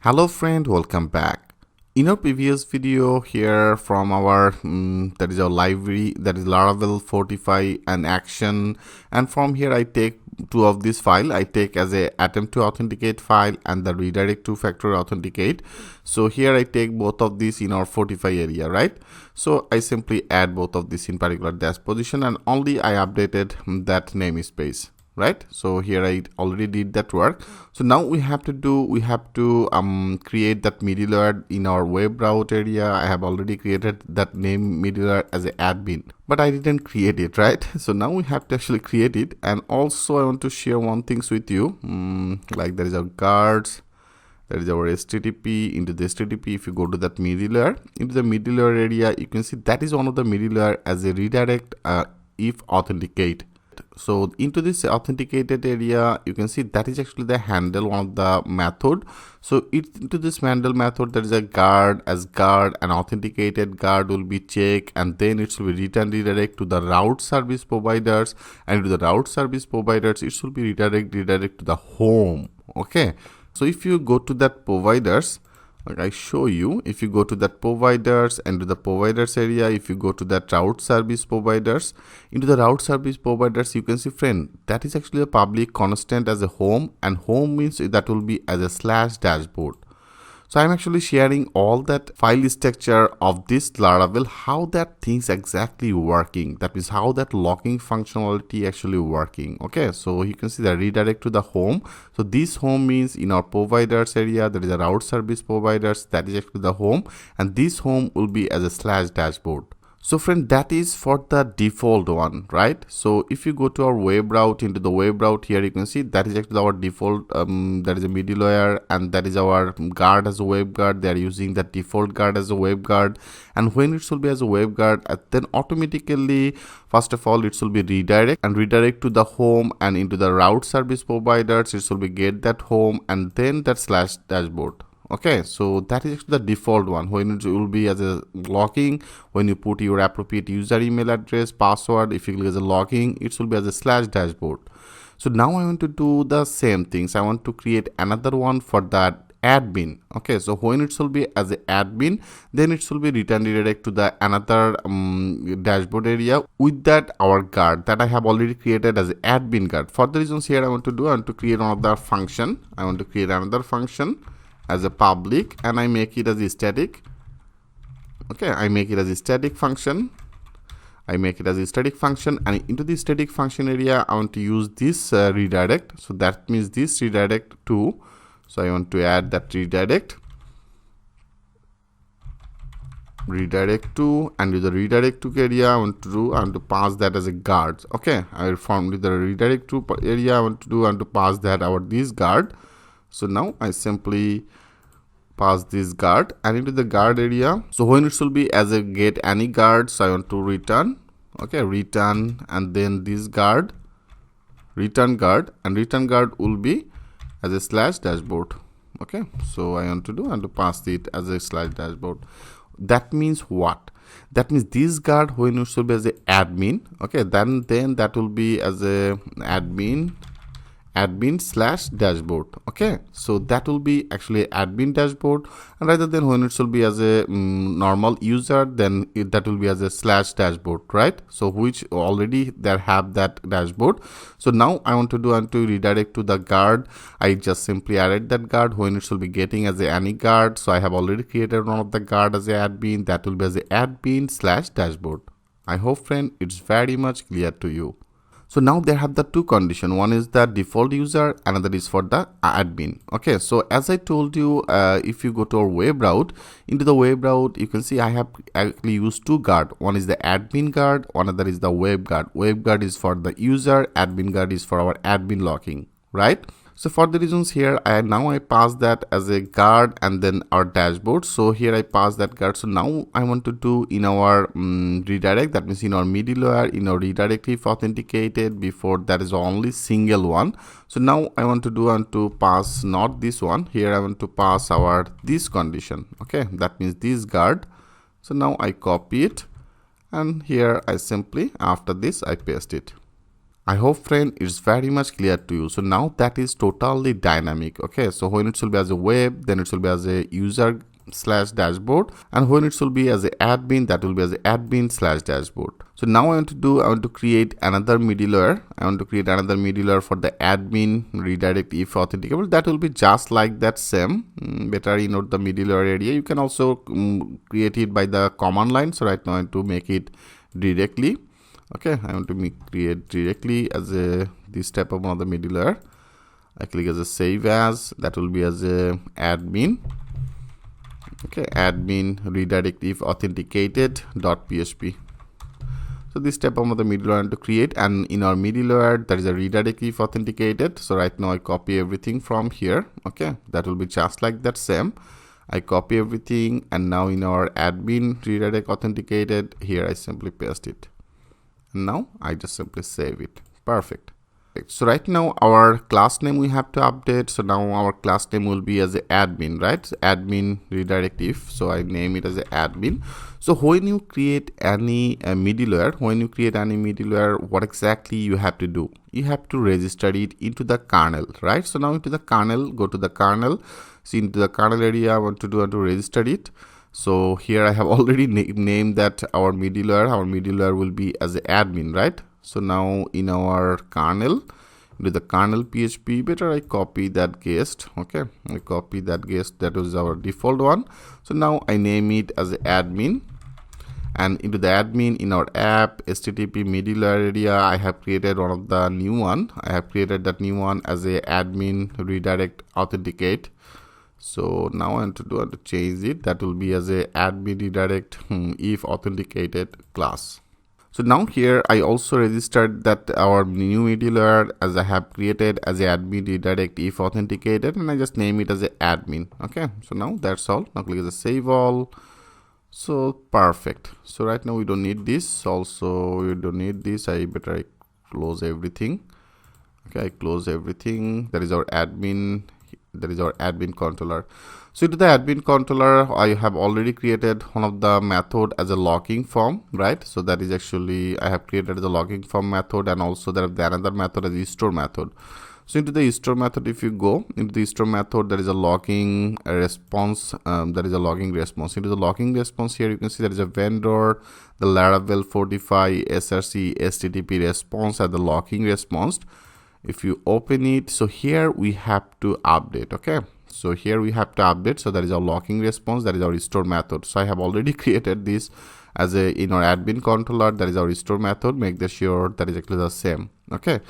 Hello friend, welcome back. In our previous video here from our that is our library, that is Laravel, Fortify and Action, and from here I take two of this file. I take as a attempt to authenticate file and the redirect to factor authenticate. So here I take both of these in our Fortify area, right? So I simply add both of these in particular dash position and only I updated that namespace. Right, so here I already did that work. So now we have to create that middleware in our web route area. I have already created that name middleware as an admin, but I didn't create it, right? So now we have to actually create it. And also I want to share one things with you, like there is our guards, that is our HTTP. Into the HTTP, if you go to that middleware, into the middleware area, you can see that is one of the middleware as a redirect if authenticate. So into this authenticated area, you can see that is actually the handle, one of the method. So into this handle method, there is a guard as guard, and authenticated guard will be check, and then it will be return redirect to the route service providers, and to the route service providers it will be redirect to the home. Okay, so if you go to that providers, like I show you, if you go to that providers and to the providers area, if you go to that route service providers, into the route service providers, you can see friend, that is actually a public constant as a home, and home means that will be as a slash dashboard. So I'm actually sharing all that file structure of this Laravel, how that things exactly working. That means how that logging functionality actually working. Okay, so you can see the redirect to the home. So this home means in our providers area, there is a route service providers, that is actually the home, and this home will be as a slash dashboard. So friend, that is for the default one, right? So if you go to our web route, into the web route here, you can see that is actually our default, that is a middleware, and that is our guard as a web guard. They are using that default guard as a web guard, and when it will be as a web guard, then automatically, first of all, it will be redirect to the home, and into the route service providers, it will be get that home, and then that slash dashboard. Okay, so that is the default one. When it will be as a logging, when you put your appropriate user email address, password, if you click as a logging, it will be as a slash dashboard. So now I want to do the same things. I want to create another one for that admin. Okay, so when it will be as a admin, then it will be return redirect to the another dashboard area with that our guard that I have already created as admin guard. For the reasons here, I want to create another function. I want to create another function as a public, and I make it as a static. Okay, I make it as a static function. And into the static function area, I want to use this redirect. So that means this redirect to. So I want to add that redirect to, and with the redirect to area, I want to pass that as a guard. Okay, I found with the redirect to area, I want to pass that this guard. So now I simply pass this guard, and into the guard area, so when it will be as a get any guard, so I want to return. Okay, return, and then this guard, return guard, and return guard will be as a slash dashboard. Okay, so I want to pass it as a slash dashboard. That means what? That means this guard, when it will be as a admin, okay, then that will be as a admin slash dashboard. Okay, so that will be actually admin dashboard, and rather than when it will be as a normal user, then that will be as a slash dashboard, right? So which already there have that dashboard. So now I want to redirect to the guard. I just simply added that guard when it will be getting as a any guard. So I have already created one of the guard as a admin, that will be as a admin slash dashboard. I hope friend it's very much clear to you. So now they have the two conditions. One is the default user, another is for the admin. Okay, so as I told you, if you go to our web route, into the web route, you can see I have actually used two guard. One is the admin guard, another is the web guard. Web guard is for the user, admin guard is for our admin logging, right? So for the reasons here, I pass that as a guard and then our dashboard. So here I pass that guard. So now I want to do in our redirect, that means in our middleware, in our redirect if authenticated, before that is only single one. So now I want to pass not this one. Here I want to pass our this condition. Okay, that means this guard. So now I copy it, and here I simply after this I paste it. I hope friend it's very much clear to you. So now that is totally dynamic. Okay, so when it will be as a web, then it will be as a user slash dashboard, and when it will be as a admin, that will be as a admin slash dashboard. So now I want to create another middleware. I want to create another middleware for the admin redirect if authenticable. That will be just like that same. Better you know the middleware area. You can also create it by the command line. So right now I want to make it directly. Okay, I want to create directly as a this type of one of the middleware. I click as a save as, that will be as a admin. Okay, admin redirect if authenticated .php. So this type of the middleware I want to create, and in our middleware there is a redirect if authenticated. So right now I copy everything from here. Okay, that will be just like that same. I copy everything, and now in our admin redirect authenticated, here I simply paste it. Now I just simply save it. Perfect. So right now our class name we have to update. So now our class name will be as a admin, right? So admin redirect if. So I name it as a admin. So when you create any middleware, what exactly you have to do? You have to register it into the kernel, right? So now into the kernel, go to the kernel. See, into the kernel area I want to register it. So here I have already named that our middleware will be as an admin, right? So now in our kernel, into the kernel PHP, better I copy that guest. Okay, I copy that guest, that was our default one. So now I name it as an admin, and into the admin in our app HTTP middleware area, I have created one of the new one. I have created that new one as a admin redirect authenticate. So now I want to change it. That will be as a admin redirect if authenticated class. So now here I also registered that our new middleware as I have created as a admin redirect if authenticated, and I just name it as a admin. Okay, so now that's all. Now click as a save all. So perfect. So right now we don't need this. Also we don't need this. I close everything. Okay, I close everything. That is our admin. That is our admin controller. So to the admin controller, I have already created one of the method as a logging form, right? So that is actually I have created the logging form method, and also there is another method as the store method. So into the store method, if you go into the store method, there is a logging response. There is a logging response. Into the logging response here, you can see there is a vendor, the Laravel 45 src http response as the logging response. If you open it, so here we have to update. Okay, so here we have to update. So that is our logging response, that is our restore method. So I have already created this as a in our admin controller, that is our restore method. Make sure that is actually the same. Okay,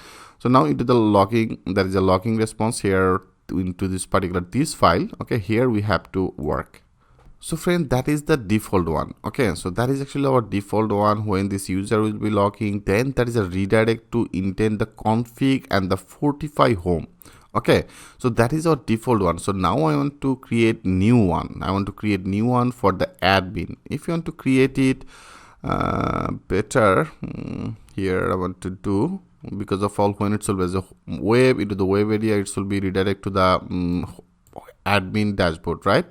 so now into the logging, there is a logging response here into this particular file. Okay, here we have to work. So friend, that is the default one. Okay, so that is actually our default one. When this user will be logging, then that is a redirect to intent the config and the Fortify home. Okay, so that is our default one. So now I want to create new one. I want to create new one for the admin. If you want to create it better, here I want to do, because of all, when it will be as a web, into the web area, it will be redirect to the admin dashboard, right?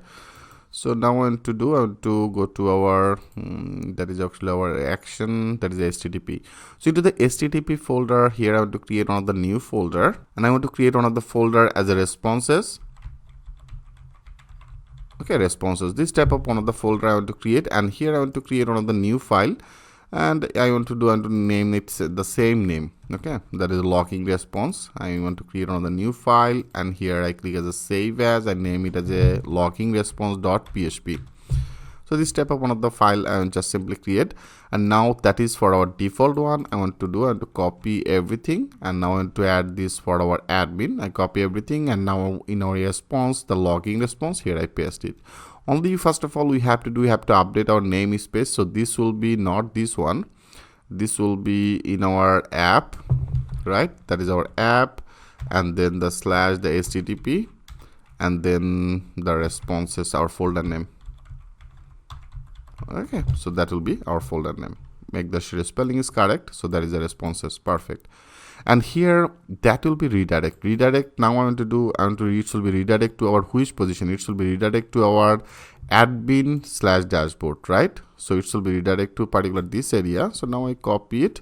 So now I want to go to our that is actually our action, that is HTTP. So into the HTTP folder here, I want to create one of the new folder, and I want to create one of the folder as a responses. Okay, responses, this type of one of the folder I want to create, and here I want to create one of the new file, and I want to name it the same name. Okay, that is a logging response. I want to create on the new file, and here I click as a save as, I name it as a logging response.php. So this type of one of the file I will just simply create, and now that is for our default one. I want to copy everything, and now I want to add this for our admin. I copy everything, and now in our response, the logging response, here I paste it. Only first of all we have to update our namespace. So this will be not this one, this will be in our app, right? That is our app, and then the slash the HTTP, and then the responses, our folder name. Okay, so that will be our folder name. Make sure the spelling is correct. So that is the responses. Perfect. And here that will be redirect. Now I want to it will be redirect to our which position? It will be redirect to our admin slash dashboard, right? So it will be redirect to particular this area. So now I copy it,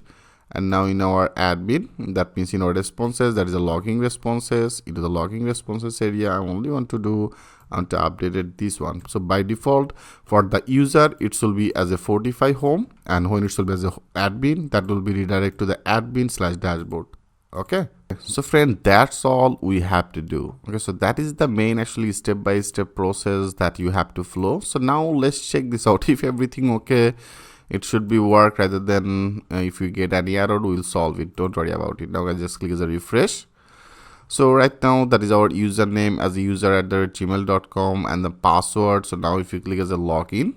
And now in our admin, that means in our responses, that is a logging responses. Into the logging responses area, I only want to do and to update it this one. So by default for the user, it will be as a 45 home, and when it will be as a admin, that will be redirect to the admin/dashboard. Okay, so friend, that's all we have to do. Okay, so that is the main actually step-by-step process that you have to flow. So now let's check this out. If everything okay, it should be work, rather than if you get any error, we'll solve it. Don't worry about it. Now I just click as a refresh. So right now that is our username as a user@gmail.com and the password. So now if you click as a login,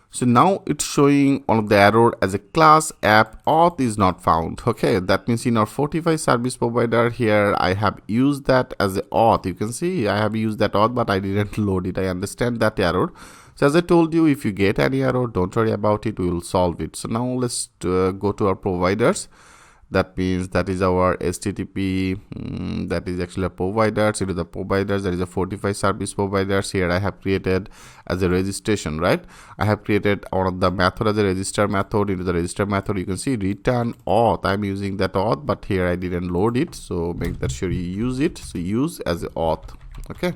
so now it's showing one of the error as a class app auth is not found. Okay, that means in our 45 service provider here, I have used that as a auth. You can see I have used that auth, but I didn't load it. I understand that error. So as I told you, if you get any error, don't worry about it, we will solve it. So now let's go to our providers. That means that is our HTTP, that is actually a providers. Into the providers, there is a 45 service providers. Here I have created as a registration, right? I have created one of the method as a register method. Into the register method, you can see return auth. I'm using that auth, but here I didn't load it, so make that sure you use it. So use as a auth. Okay,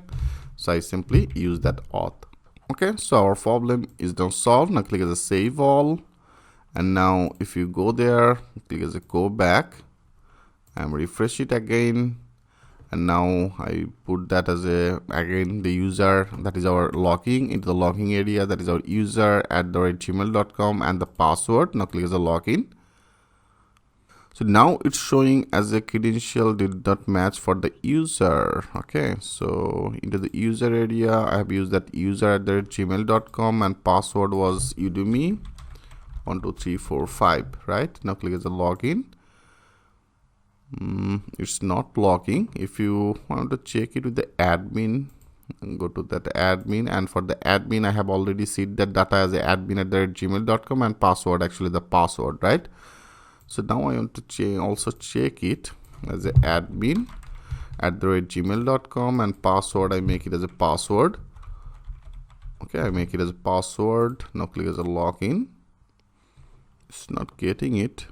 so I simply use that auth. Okay, so our problem is now solved. Now click as a save all. And now if you go there, click as a go back and refresh it again. And now I put that as a, again, the user, that is our logging. Into the logging area, that is our user@gmail.com and the password. Now click as a login. So now it's showing as a credential did not match for the user. Okay, so into the user area, I have used that user@gmail.com and password was Udemy 12345, right? Now click as a login. It's not logging. If you want to check it with the admin, go to that admin, and for the admin, I have already set that data as a admin@gmail.com and password actually the password, right? So now I want to also check it as a admin@gmail.com and password, I make it as a password. Okay, I make it as a password. Now click as a login. It's not getting it.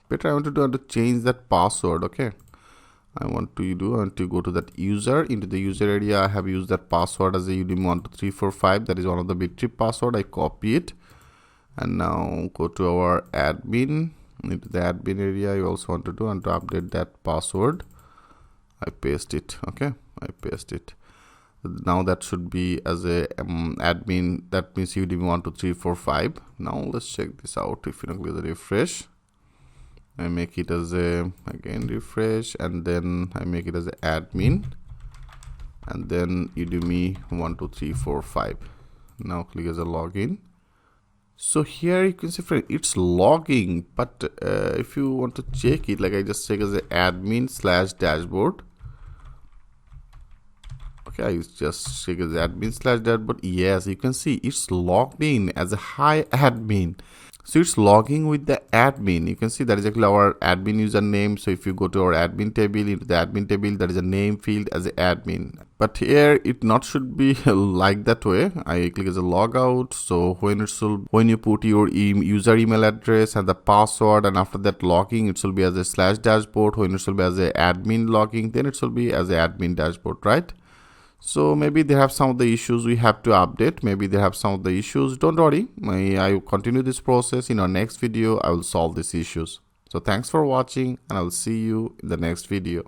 Better I want to change that password. Okay, I want to go to that user. Into the user area, I have used that password as a udemy12345. That is one of the Bittrip password. I copy it and now go to our admin. Into the admin area, you also want to update that password. I paste it. Okay, I paste it. Now that should be as a admin, that means udemy12345. Now let's check this out. If you click the refresh, I make it as a, again, refresh, and then I make it as a admin, and then udemy12345. Now click as a login. So here you can see, friend, it's logging, but if you want to check it, like I just check as a admin/dashboard. Okay, I just check as admin/dashboard. Yes, you can see it's logged in as a hi admin. So it's logging with the admin. You can see that is actually our admin username. So if you go to our admin table, into the admin table, there is a name field as an admin. But here it not should be like that way. I click as a logout. So when you put your user email address and the password, and after that logging, it will be as a /dashboard. When it will be as a admin logging, then it will be as a admin dashboard, right? So maybe they have some of the issues we have to update. Maybe they have some of the issues. Don't worry. I will continue this process. In our next video, I will solve these issues. So thanks for watching, and I will see you in the next video.